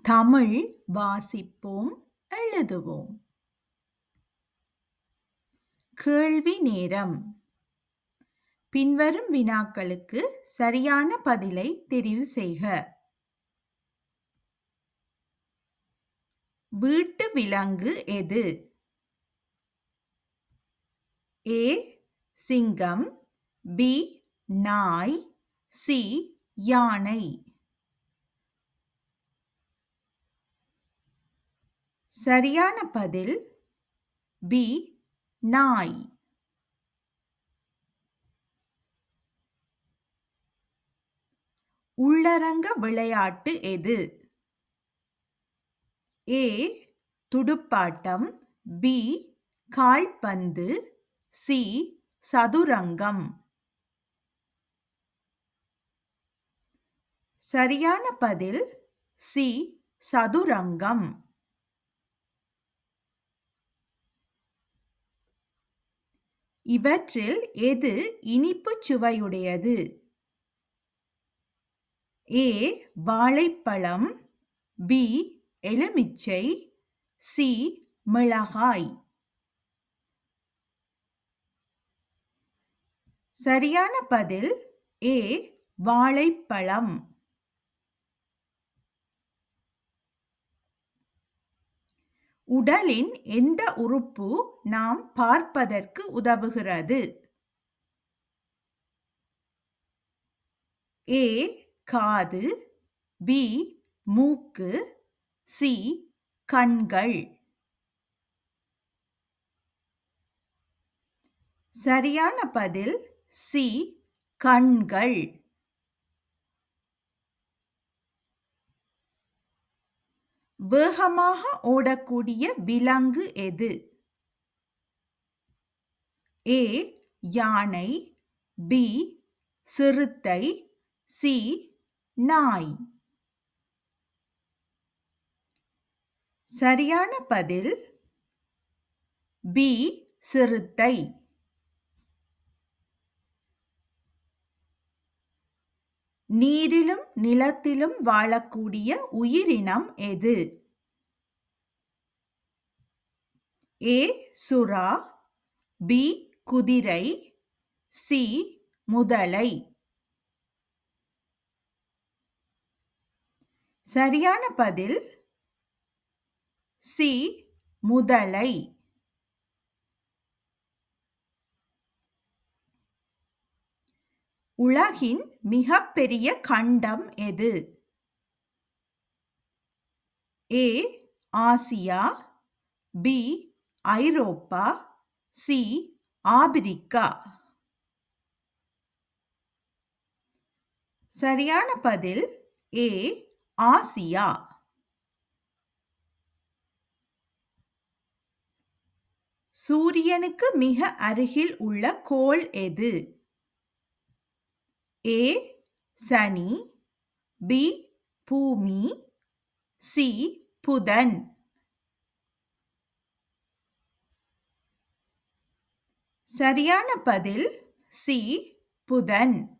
தமிழ் வாசிப்போம், எழுதுவோம். கேள்வி நேரம். பின்வரும் வினாக்களுக்கு சரியான பதிலை தெரிவு செய்க. வீட்டு விலங்கு எது? ஏ சிங்கம், பி நாய், சி யானை. சரியான பதில் பி நாய். உள்ளரங்க விளையாட்டு எது? ஏ துடுப்பாட்டம், பி கால்பந்து, சி சதுரங்கம். சரியான பதில் சி சதுரங்கம். இவற்றில் எது இனிப்பு சுவையுடையது? ஏ வாழைப்பழம், பி எலுமிச்சை, சி மிளகாய். சரியான பதில் ஏ வாழைப்பழம். உடலின் எந்த உறுப்பு நாம் பார்ப்பதற்கு உதவுகிறது? ஏ காது, பி மூக்கு, சி கண்கள். சரியான பதில் சி கண்கள். வேகமாக ஓடக்கூடிய விலங்கு எது? ஏ யானை, பி சிறுத்தை, சி நாய். சரியான பதில் பி சிறுத்தை. நீரிலும் நிலத்திலும் வாழக்கூடிய உயிரினம் எது? ஏ சுறா, பி குதிரை, சி முதலை. சரியான பதில் சி முதலை. உலகின் மிகப்பெரிய கண்டம் எது? ஏ ஆசியா, பி ஐரோப்பா, சி ஆபிரிக்கா. சரியான பதில் ஏ ஆசியா. சூரியனுக்கு மிக அருகில் உள்ள கோள் எது? ஏ சனி, பி பூமி, சி புதன். சரியான பதில் சி புதன்.